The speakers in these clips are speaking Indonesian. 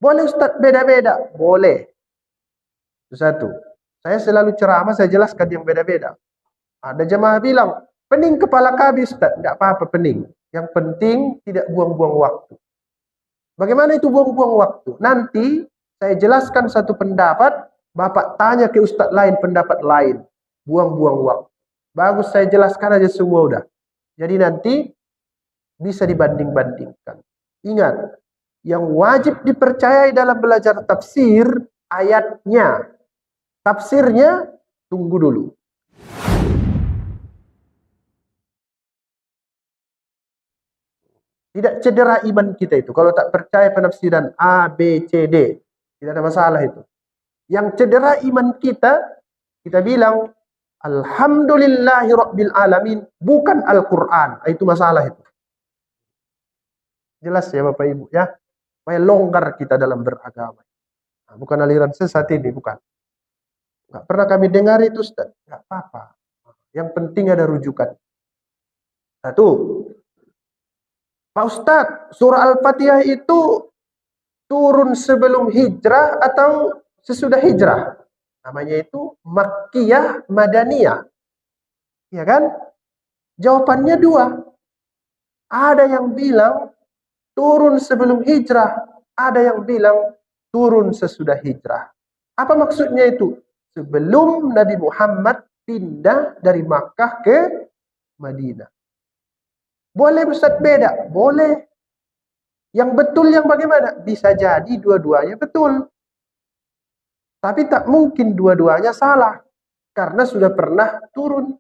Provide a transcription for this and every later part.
Boleh Ustaz beda-beda? Boleh. Itu satu. Saya selalu ceramah, saya jelaskan yang beda-beda. Ada jemaah bilang, pening kepala kami Ustaz. Tidak apa-apa pening. Yang penting tidak buang-buang waktu. Bagaimana itu buang-buang waktu? Nanti saya jelaskan satu pendapat, Bapak tanya ke Ustaz lain pendapat lain. Buang-buang waktu. Bagus, saya jelaskan aja semua udah. Jadi nanti bisa dibanding-bandingkan. Ingat, yang wajib dipercayai dalam belajar tafsir, ayatnya. Tafsirnya, tunggu dulu. Tidak cedera iman kita itu. Kalau tak percaya penafsiran A, B, C, D. Tidak ada masalah itu. Yang cedera iman kita bilang, Alhamdulillahi Rabbil Alamin, bukan Al-Quran. Itu masalah itu. Jelas ya Bapak Ibu ya. Supaya longgar kita dalam beragama. Nah, bukan aliran sesat ini, bukan. Nggak pernah kami dengar itu Ustaz. Nggak apa-apa. Yang penting ada rujukan. Satu. Pak Ustadz, surah Al-Fatihah itu turun sebelum hijrah atau sesudah hijrah? Namanya itu Makkiyah Madaniyah. Ya kan? Jawabannya dua. Ada yang bilang turun sebelum hijrah. Ada yang bilang turun sesudah hijrah. Apa maksudnya itu? Sebelum Nabi Muhammad pindah dari Makkah ke Madinah. Boleh Ustaz beda? Boleh. Yang betul yang bagaimana? Bisa jadi dua-duanya betul. Tapi tak mungkin dua-duanya salah. Karena sudah pernah turun.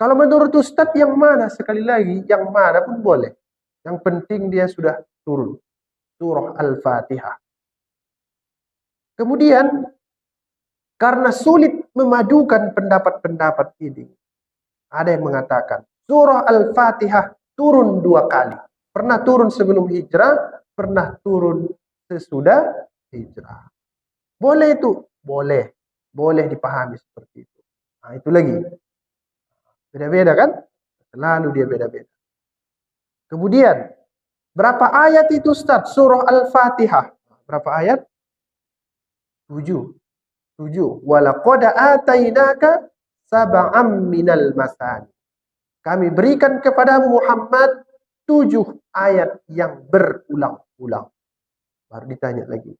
Kalau menurut Ustadz yang mana? Sekali lagi, yang mana pun boleh. Yang penting dia sudah turun. Surah Al-Fatihah. Kemudian, karena sulit memadukan pendapat-pendapat ini, ada yang mengatakan, surah Al-Fatihah turun dua kali. Pernah turun sebelum hijrah, pernah turun sesudah hijrah. Boleh itu? Boleh. Boleh dipahami seperti itu. Nah, itu lagi. Beda-beda kan? Selalu dia beda-beda. Kemudian, berapa ayat itu Ustaz? Surah Al-Fatihah. Berapa ayat? 7. 7. Walaqad atainaka sab'am minal masani. Kami berikan kepada Muhammad 7 ayat yang berulang-ulang. Baru ditanya lagi.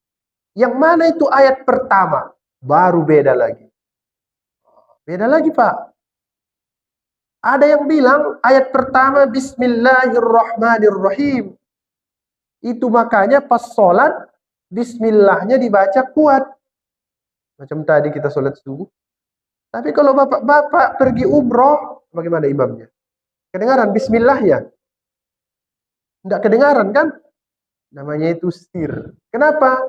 Yang mana itu ayat pertama? Baru beda lagi. Beda lagi Pak. Ada yang bilang ayat pertama Bismillahirrahmanirrahim. Itu makanya pas sholat Bismillahnya dibaca kuat. Macam tadi kita sholat subuh. Tapi kalau bapak-bapak pergi umroh, bagaimana imamnya? Kedengaran Bismillahnya? Tidak kedengaran kan? Namanya itu sir. Kenapa?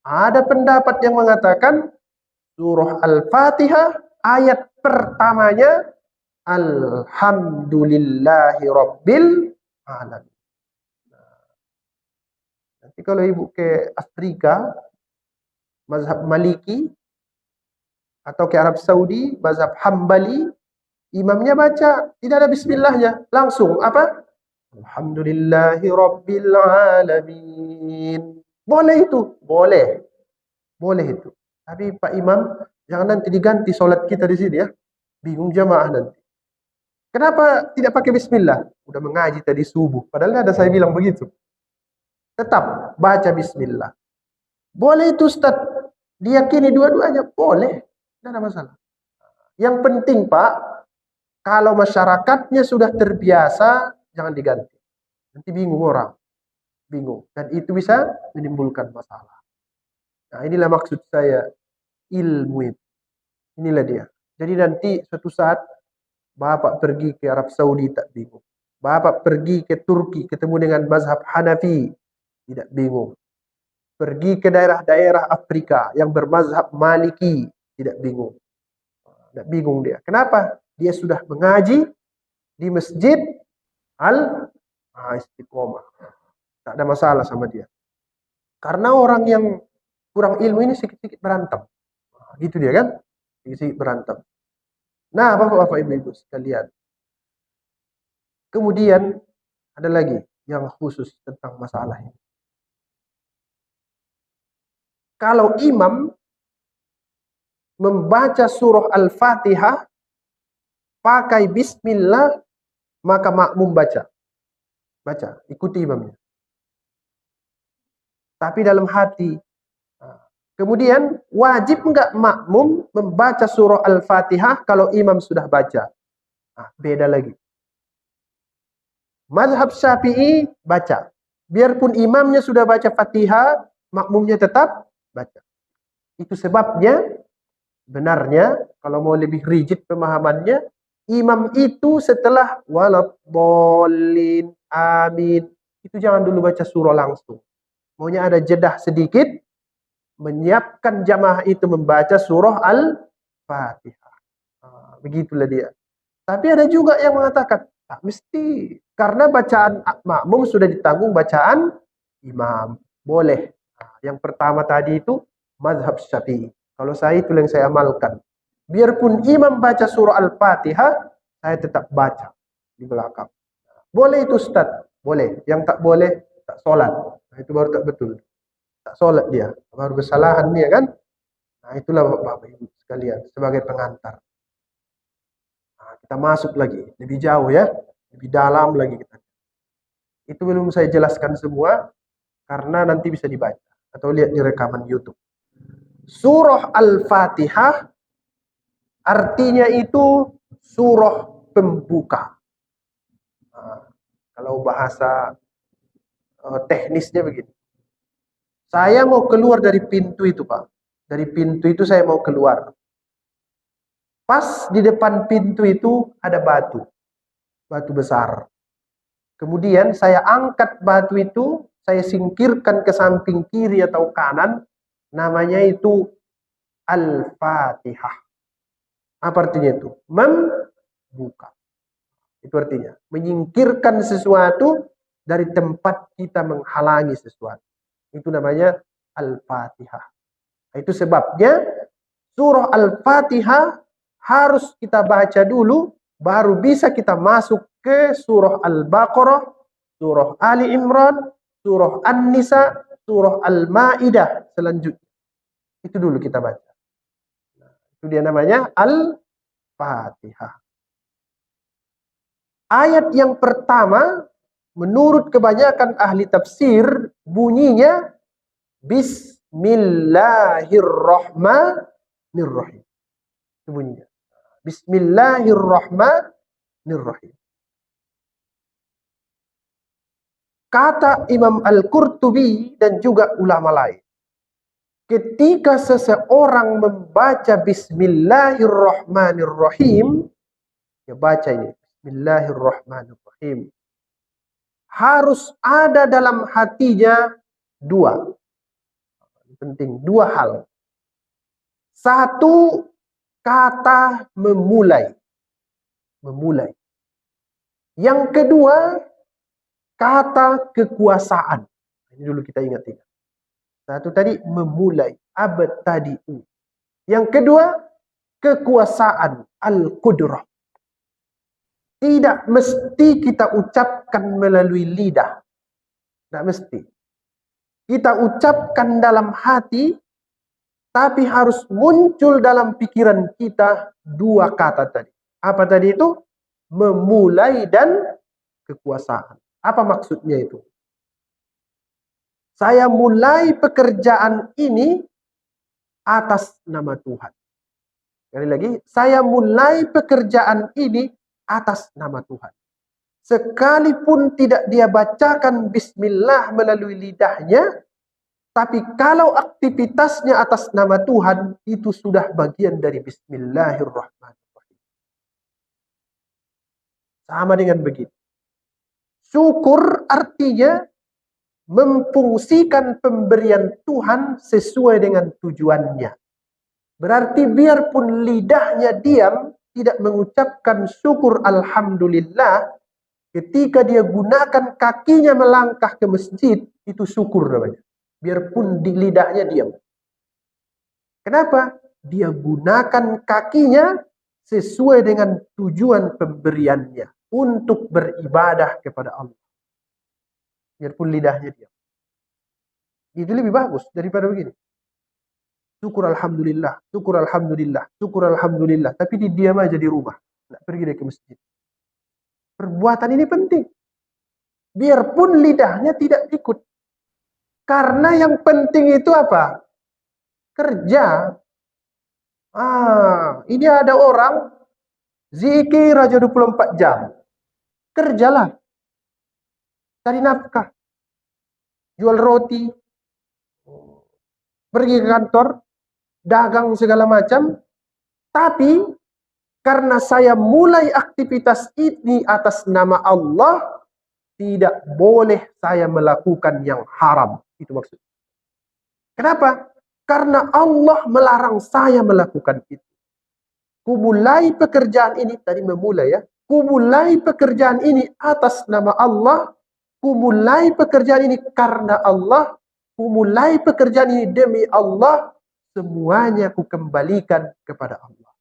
Ada pendapat yang mengatakan surah Al-Fatihah ayat pertamanya Alhamdulillahi Rabbil Alamin. Nanti kalau ibu ke Afrika, mazhab Maliki, atau ke Arab Saudi, mazhab Hambali, imamnya baca, tidak ada bismillahnya. Langsung, apa? Alhamdulillahi Rabbil Alamin. Boleh itu? Boleh. Boleh itu. Tapi Pak Imam, jangan nanti diganti sholat kita di sini ya. Bingung jamaah nanti. Kenapa tidak pakai bismillah? Udah mengaji tadi subuh. Padahal ada saya bilang begitu. Tetap baca bismillah. Boleh itu Ustaz. Diyakini dua-duanya? Boleh. Tidak ada masalah. Yang penting Pak, kalau masyarakatnya sudah terbiasa, jangan diganti. Nanti bingung orang. Bingung. Dan itu bisa menimbulkan masalah. Nah inilah maksud saya. Ilmu itu. Inilah dia. Jadi nanti suatu saat Bapak pergi ke Arab Saudi tak bingung. Bapak pergi ke Turki ketemu dengan mazhab Hanafi tidak bingung. Pergi ke daerah-daerah Afrika yang bermazhab Maliki tidak bingung. Tidak bingung dia. Kenapa? Dia sudah mengaji di Masjid Al-Istiqomah. Tak ada masalah sama dia. Karena orang yang kurang ilmu ini sedikit-sedikit berantem. Gitu dia kan? Sedikit-sedikit berantem. Nah, Bapak-bapak Ibu-ibu sekalian. Kemudian ada lagi yang khusus tentang masalah ini. Kalau imam membaca surah Al-Fatihah pakai bismillah, maka makmum baca. Baca, ikuti imamnya. Tapi dalam hati. Kemudian wajib enggak makmum membaca surah Al-Fatihah kalau imam sudah baca? Beda lagi. Mazhab Syafi'i baca. Biarpun imamnya sudah baca Fatihah, makmumnya tetap baca. Itu sebabnya benarnya kalau mau lebih rigid pemahamannya, imam itu setelah waladhdallin amin, itu jangan dulu baca surah langsung. Maunya ada jedah sedikit, menyiapkan jamaah itu membaca surah Al-Fatihah. Begitulah dia. Tapi ada juga yang mengatakan, tak mesti. Karena bacaan makmum sudah ditanggung bacaan imam. Boleh. Yang pertama tadi itu mazhab Syafi'i. Kalau saya itu yang saya amalkan. Biarpun imam baca surah Al-Fatihah, saya tetap baca di belakang. Boleh itu Ustaz? Boleh. Yang tak boleh, tak sholat. Itu baru tak betul. Tak sholat dia. Baru kesalahan dia kan. Itulah Bapak Ibu sekalian. Sebagai pengantar. Kita masuk lagi. Lebih jauh ya. Lebih dalam lagi kita. Itu belum saya jelaskan semua. Karena nanti bisa dibaca. Atau lihat di rekaman YouTube. Surah Al-Fatihah artinya itu surah pembuka. Kalau bahasa teknisnya begini. Saya mau keluar dari pintu itu Pak. Dari pintu itu saya mau keluar. Pas di depan pintu itu ada batu. Batu besar. Kemudian saya angkat batu itu, saya singkirkan ke samping kiri atau kanan. Namanya itu Al-Fatihah. Apa artinya itu? Membuka. Itu artinya. Menyingkirkan sesuatu dari tempat kita menghalangi sesuatu. Itu namanya Al-Fatihah. Itu sebabnya surah Al-Fatihah harus kita baca dulu, baru bisa kita masuk ke surah Al-Baqarah, surah Ali Imran, surah An-Nisa, surah Al-Ma'idah selanjutnya. Itu dulu kita baca. Itu dia namanya Al-Fatihah. Ayat yang pertama, menurut kebanyakan ahli tafsir, bunyinya Bismillahirrahmanirrahim. Itu bunyinya. Bismillahirrahmanirrahim. Kata Imam Al-Qurtubi dan juga ulama lain. Ketika seseorang membaca Bismillahirrahmanirrahim, ya baca ini. Bismillahirrahmanirrahim. Harus ada dalam hatinya dua. Penting, dua hal. Satu, kata memulai. Memulai. Yang kedua, kata kekuasaan. Ini dulu kita ingat-ingat. Satu tadi memulai. Abtadi'u. Yang kedua, kekuasaan. Al-Qudrah. Tidak mesti kita ucapkan melalui lidah. Tidak mesti. Kita ucapkan dalam hati, tapi harus muncul dalam pikiran kita dua kata tadi. Apa tadi itu? Memulai dan kekuasaan. Apa maksudnya itu? Saya mulai pekerjaan ini atas nama Tuhan. Sekali lagi, saya mulai pekerjaan ini atas nama Tuhan. Sekalipun tidak dia bacakan bismillah melalui lidahnya, tapi kalau aktivitasnya atas nama Tuhan, itu sudah bagian dari bismillahirrahmanirrahim. Sama dengan begitu. Syukur artinya memfungsikan pemberian Tuhan sesuai dengan tujuannya. Berarti biarpun lidahnya diam, tidak mengucapkan syukur alhamdulillah, ketika dia gunakan kakinya melangkah ke masjid, itu syukur namanya. Biarpun di lidahnya diam. Kenapa? Dia gunakan kakinya sesuai dengan tujuan pemberiannya. Untuk beribadah kepada Allah. Biarpun lidahnya diam. Itu lebih bagus daripada begini. Syukur alhamdulillah, syukur alhamdulillah, syukur alhamdulillah. Tapi diam aja di rumah. Nggak pergi dia ke masjid. Perbuatan ini penting. Biarpun lidahnya tidak ikut. Karena yang penting itu apa? Kerja. Ini ada orang zikir aja 24 jam. Kerjalah. Cari nafkah. Jual roti. Pergi ke kantor. Dagang segala macam. Tapi karena saya mulai aktivitas ini atas nama Allah, tidak boleh saya melakukan yang haram. Itu maksudnya. Kenapa? Karena Allah melarang saya melakukan itu. Kumulai pekerjaan ini, tadi memulai ya. Kumulai pekerjaan ini atas nama Allah. Kumulai pekerjaan ini karena Allah. Kumulai pekerjaan ini demi Allah. Semuanya kukembalikan kepada Allah.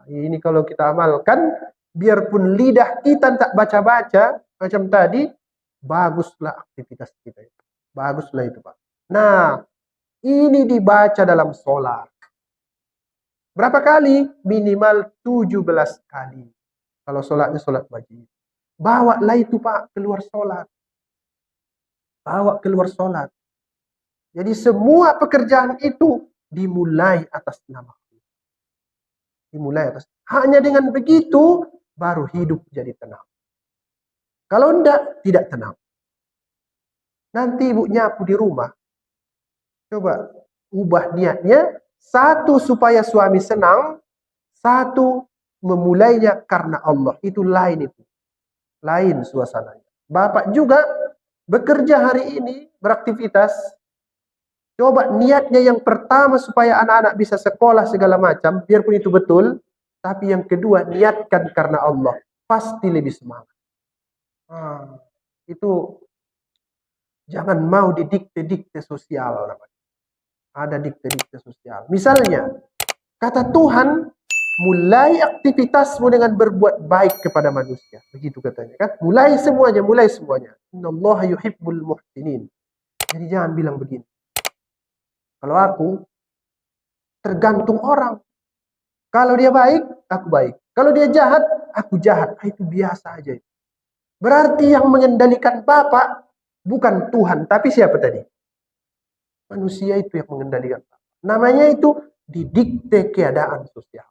Ini kalau kita amalkan, biarpun lidah kita tak baca-baca, macam tadi, baguslah aktivitas kita itu. Baguslah itu, Pak. Nah, ini dibaca dalam sholat. Berapa kali? Minimal 17 kali. Kalau sholatnya sholat wajib. Bawalah itu, Pak, keluar sholat. Bawa keluar sholat. Jadi semua pekerjaan itu dimulai atas nama. Dimulai atas. Hanya dengan begitu baru hidup jadi tenang. Kalau enggak, tidak tenang. Nanti ibu nyapu di rumah. Coba ubah niatnya. Satu, supaya suami senang. Satu, memulainya karena Allah. Itu lain itu. Lain suasananya. Bapak juga bekerja hari ini, beraktivitas. Coba niatnya yang pertama supaya anak-anak bisa sekolah segala macam, biarpun itu betul. Tapi yang kedua, niatkan karena Allah. Pasti lebih semangat. Itu jangan mau didikte-dikte sosial. Ada dikte-dikte sosial. Misalnya, kata Tuhan, mulai aktivitasmu dengan berbuat baik kepada manusia. Begitu katanya kan? Mulai semuanya, mulai semuanya. Innallaha yuhibbul muhsinin. Jadi jangan bilang begini. Kalau aku, tergantung orang. Kalau dia baik, aku baik. Kalau dia jahat, aku jahat. Itu biasa aja. Berarti yang mengendalikan Bapak bukan Tuhan, tapi siapa tadi? Manusia itu yang mengendalikan Bapak. Namanya itu didikte keadaan sosial.